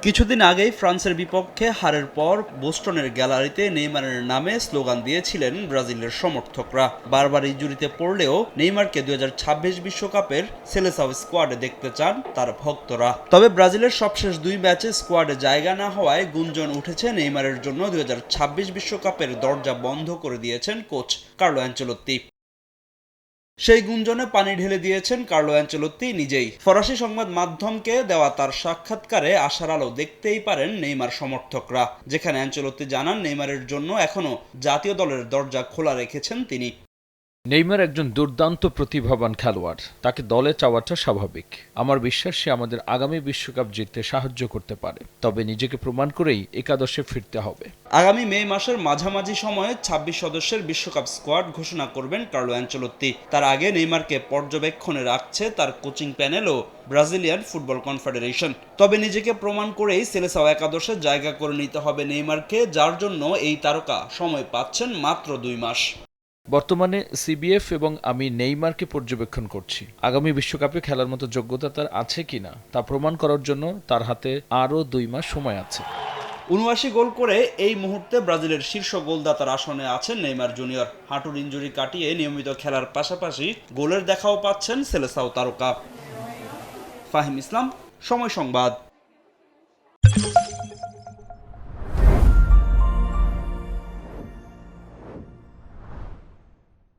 কিছুদিন আগেই ফ্রান্সের বিপক্ষে হারের পর বোস্টনের গ্যালারিতে নেইমারের নামে স্লোগান দিয়েছিলেন ব্রাজিলের সমর্থকরা। বারবার ইনজুরিতে পড়লেও নেইমারকে ২০২৬ বিশ্বকাপের সেলেসাও স্কোয়াডে দেখতে চান তার ভক্তরা। তবে ব্রাজিলের সবশেষ ২ ম্যাচে স্কোয়াডে জায়গা না হওয়ায় গুঞ্জন উঠেছে নেইমারের জন্য ২০২৬ বিশ্বকাপের দরজা বন্ধ করে দিয়েছেন কোচ কার্লো অ্যানচেলোত্তি। সেই গুঞ্জনে পানি ঢেলে দিয়েছেন কার্লো অ্যানচেলোত্তি নিজেই। ফরাসি সংবাদ মাধ্যমকে দেওয়া তার সাক্ষাৎকারে আশার আলো দেখতেই পারেন নেইমার সমর্থকরা, যেখানে অ্যানচেলোত্তি জানান নেইমারের জন্য এখনও জাতীয় দলের দরজা খোলা রেখেছেন তিনি। নেইমার একজন দুর্দান্ত প্রতিভাবান খেলোয়াড়, তাকে দলে চাওয়াটা স্বাভাবিক। আমার বিশ্বাস সে আমাদের আগামী বিশ্বকাপ জিততে সাহায্য করতে পারে, তবে নিজেকে প্রমাণ করেই একাদশে ফিরতে হবে। আগামী মে মাসের মাঝামাঝি সময়ে ২৬ সদস্যের বিশ্বকাপ স্কোয়াড ঘোষণা করবেন কার্লো অ্যানচেলোত্তি। তার আগে নেইমারকে পর্যবেক্ষণে রাখছে তার কোচিং প্যানেল ও ব্রাজিলিয়ান ফুটবল কনফেডারেশন। তবে নিজেকে প্রমাণ করেই সেলেসাও একাদশে জায়গা করে নিতে হবে নেইমারকে, যার জন্য এই তারকা সময় পাচ্ছেন মাত্র ২ মাস। বর্তমানে সিবিএফ এবং আমি নেইমারকে পর্যবেক্ষণ করছি। আগামী বিশ্বকাপে খেলার মতো যোগ্যতা তার আছে কিনা তা প্রমাণ করার জন্য তার হাতে আরও ২ মাস সময় আছে। ৭৯ গোল করে এই মুহূর্তে ব্রাজিলের শীর্ষ গোলদাতার আসনে আছেন নেইমার জুনিয়র। হাঁটুর ইনজুরি কাটিয়ে নিয়মিত খেলার পাশাপাশি গোলের দেখাও পাচ্ছেন সেলেসাও তারকা। ফাহিম ইসলাম, সময় সংবাদ।